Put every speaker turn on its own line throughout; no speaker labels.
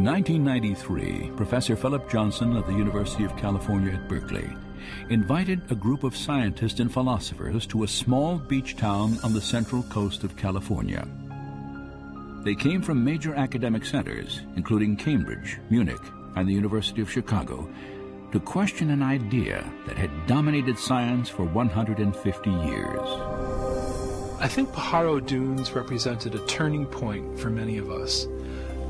In 1993, Professor Philip Johnson of the University of California at Berkeley invited a group of scientists and philosophers to a small beach town on the central coast of California. They came from major academic centers, including Cambridge, Munich, and the University of Chicago, to question an idea that had dominated science for 150 years.
I think Pajaro Dunes represented a turning point for many of us.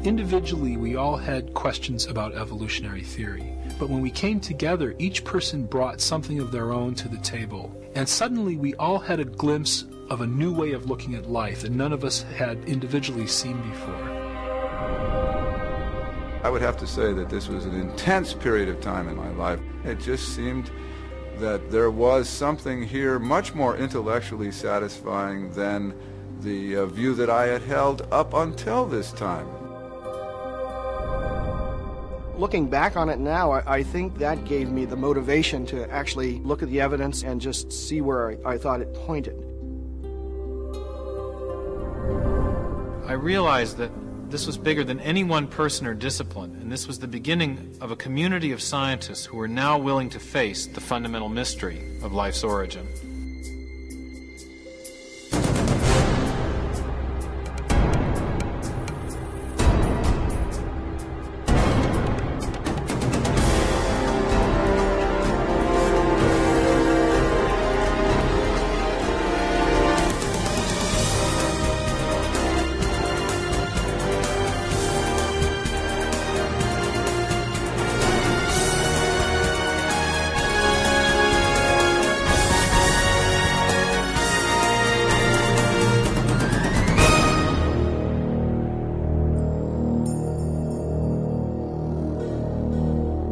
Individually, we all had questions about evolutionary theory, but when we came together, each person brought something of their own to the table, and suddenly we all had a glimpse of a new way of looking at life that none of us had individually seen before.
I would have to say that this was an intense period of time in my life. It just seemed that there was something here much more intellectually satisfying than the view that I had held up until this time.
Looking back on it now, I think that gave me the motivation to actually look at the evidence and just see where I thought it pointed.
I realized that this was bigger than any one person or discipline, and this was the beginning of a community of scientists who were now willing to face the fundamental mystery of life's origin.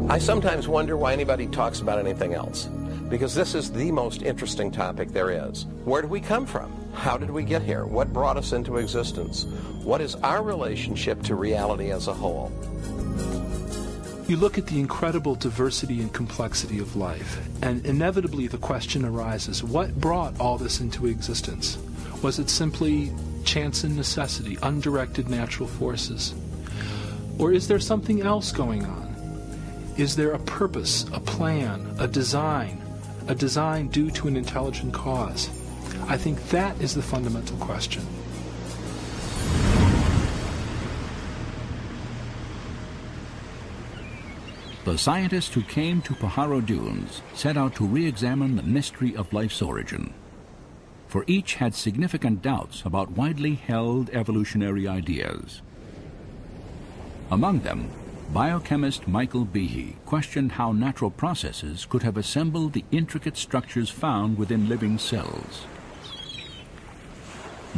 I sometimes wonder why anybody talks about anything else, because this is the most interesting topic there is. Where did we come from? How did we get here? What brought us into existence? What is our relationship to reality as a whole?
You look at the incredible diversity and complexity of life, and inevitably the question arises, what brought all this into existence? Was it simply chance and necessity, undirected natural forces? Or is there something else going on? Is there a purpose, a plan, a design due to an intelligent cause? I think that is the fundamental question.
The scientists who came to Pajaro Dunes set out to re-examine the mystery of life's origin, for each had significant doubts about widely held evolutionary ideas. Among them, biochemist Michael Behe questioned how natural processes could have assembled the intricate structures found within living cells.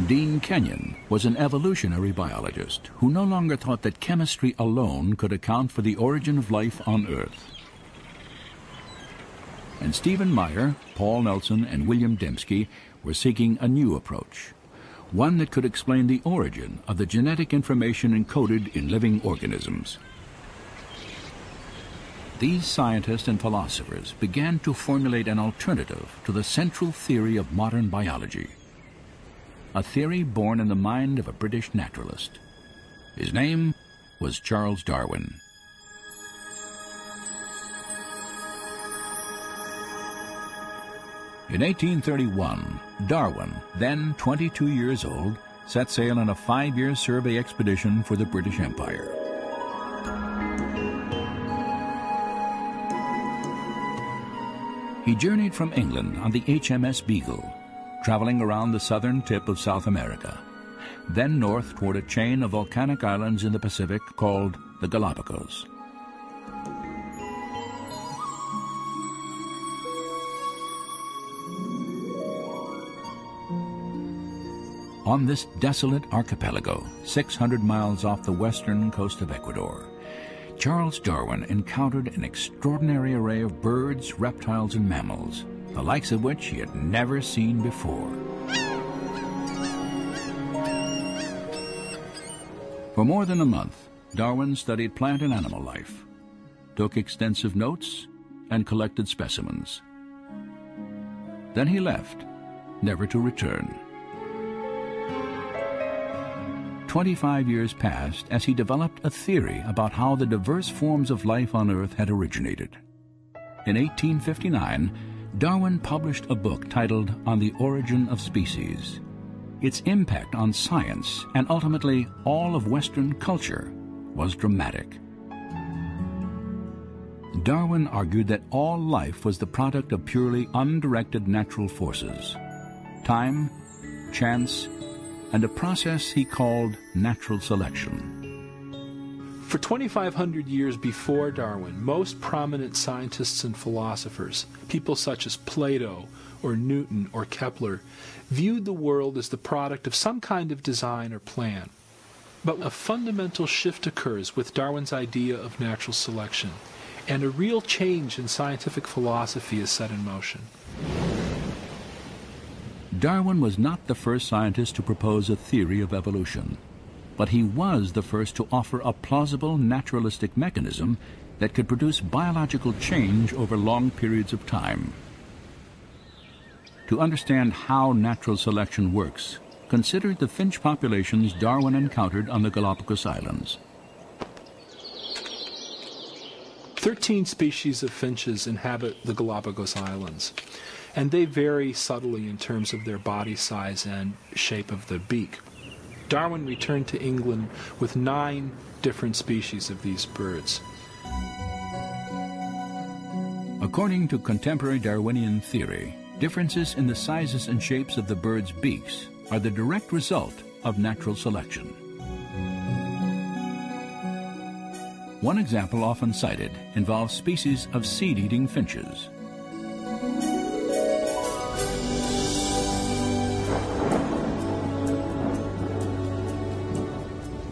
Dean Kenyon was an evolutionary biologist who no longer thought that chemistry alone could account for the origin of life on Earth. And Stephen Meyer, Paul Nelson, and William Dembski were seeking a new approach, one that could explain the origin of the genetic information encoded in living organisms. These scientists and philosophers began to formulate an alternative to the central theory of modern biology, a theory born in the mind of a British naturalist. His name was Charles Darwin. In 1831, Darwin, then 22 years old, set sail on a 5-year survey expedition for the British Empire. He journeyed from England on the HMS Beagle, traveling around the southern tip of South America, then north toward a chain of volcanic islands in the Pacific called the Galapagos. On this desolate archipelago, 600 miles off the western coast of Ecuador, Charles Darwin encountered an extraordinary array of birds, reptiles, and mammals, the likes of which he had never seen before. For more than a month, Darwin studied plant and animal life, took extensive notes, and collected specimens. Then he left, never to return. 25 years passed as he developed a theory about how the diverse forms of life on Earth had originated. In 1859, Darwin published a book titled On the Origin of Species. Its impact on science and ultimately all of Western culture was dramatic. Darwin argued that all life was the product of purely undirected natural forces, time, chance, and a process he called natural selection.
For 2,500 years before Darwin, most prominent scientists and philosophers, people such as Plato or Newton or Kepler, viewed the world as the product of some kind of design or plan. But a fundamental shift occurs with Darwin's idea of natural selection, and a real change in scientific philosophy is set in motion.
Darwin was not the first scientist to propose a theory of evolution, but he was the first to offer a plausible naturalistic mechanism that could produce biological change over long periods of time. To understand how natural selection works, consider the finch populations Darwin encountered on the Galapagos Islands.
13 species of finches inhabit the Galapagos Islands, and they vary subtly in terms of their body size and shape of the beak. Darwin returned to England with 9 different species of these birds.
According to contemporary Darwinian theory, differences in the sizes and shapes of the birds' beaks are the direct result of natural selection. One example often cited involves species of seed-eating finches.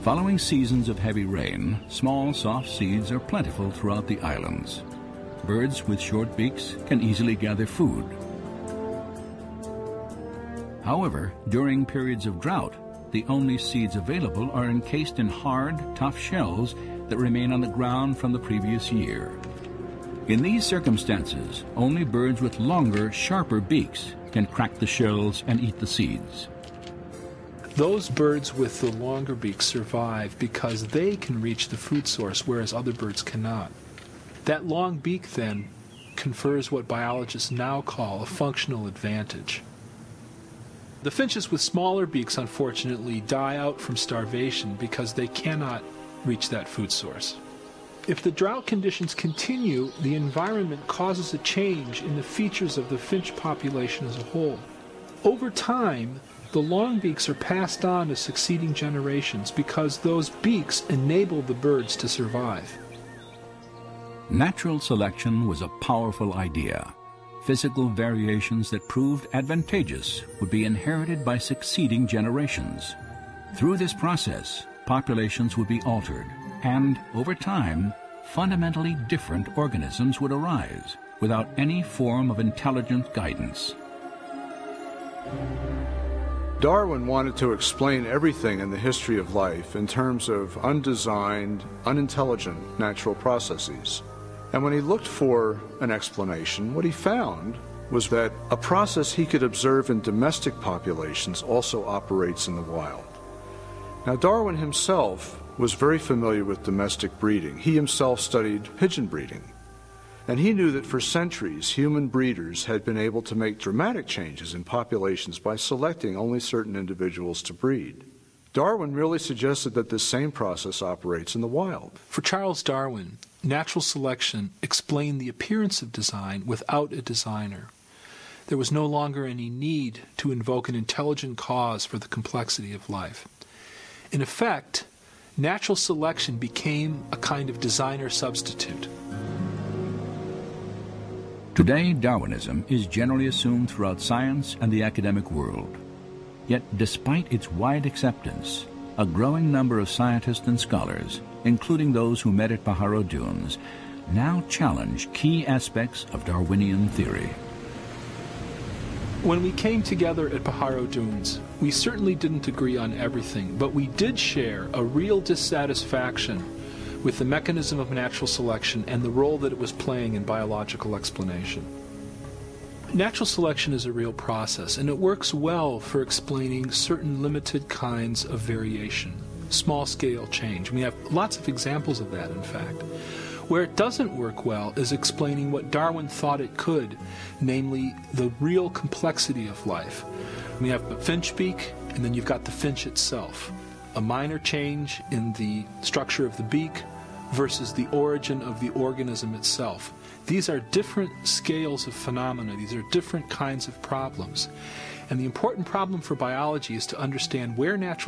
Following seasons of heavy rain, small, soft seeds are plentiful throughout the islands. Birds with short beaks can easily gather food. However, during periods of drought, the only seeds available are encased in hard, tough shells that remain on the ground from the previous year. In these circumstances, only birds with longer, sharper beaks can crack the shells and eat the seeds.
Those birds with the longer beaks survive because they can reach the food source, whereas other birds cannot. That long beak, then, confers what biologists now call a functional advantage. The finches with smaller beaks, unfortunately, die out from starvation because they cannot reach that food source. If the drought conditions continue, the environment causes a change in the features of the finch population as a whole. Over time, the long beaks are passed on to succeeding generations because those beaks enable the birds to survive.
Natural selection was a powerful idea. Physical variations that proved advantageous would be inherited by succeeding generations. Through this process, populations would be altered, and over time, fundamentally different organisms would arise without any form of intelligent guidance.
Darwin wanted to explain everything in the history of life in terms of undesigned, unintelligent natural processes. And when he looked for an explanation, what he found was that a process he could observe in domestic populations also operates in the wild. Now, Darwin himself was very familiar with domestic breeding. He himself studied pigeon breeding. And he knew that for centuries, human breeders had been able to make dramatic changes in populations by selecting only certain individuals to breed. Darwin really suggested that this same process operates in the wild.
For Charles Darwin, natural selection explained the appearance of design without a designer. There was no longer any need to invoke an intelligent cause for the complexity of life. In effect, natural selection became a kind of designer substitute.
Today, Darwinism is generally assumed throughout science and the academic world. Yet, despite its wide acceptance, a growing number of scientists and scholars, including those who met at Pajaro Dunes, now challenge key aspects of Darwinian theory.
When we came together at Pajaro Dunes, we certainly didn't agree on everything, but we did share a real dissatisfaction with the mechanism of natural selection and the role that it was playing in biological explanation. Natural selection is a real process, and it works well for explaining certain limited kinds of variation. small-scale change. We have lots of examples of that, in fact. Where it doesn't work well is explaining what Darwin thought it could, namely the real complexity of life. We have the finch beak, and then you've got the finch itself. A minor change in the structure of the beak versus the origin of the organism itself. These are different scales of phenomena. These are different kinds of problems. And the important problem for biology is to understand where natural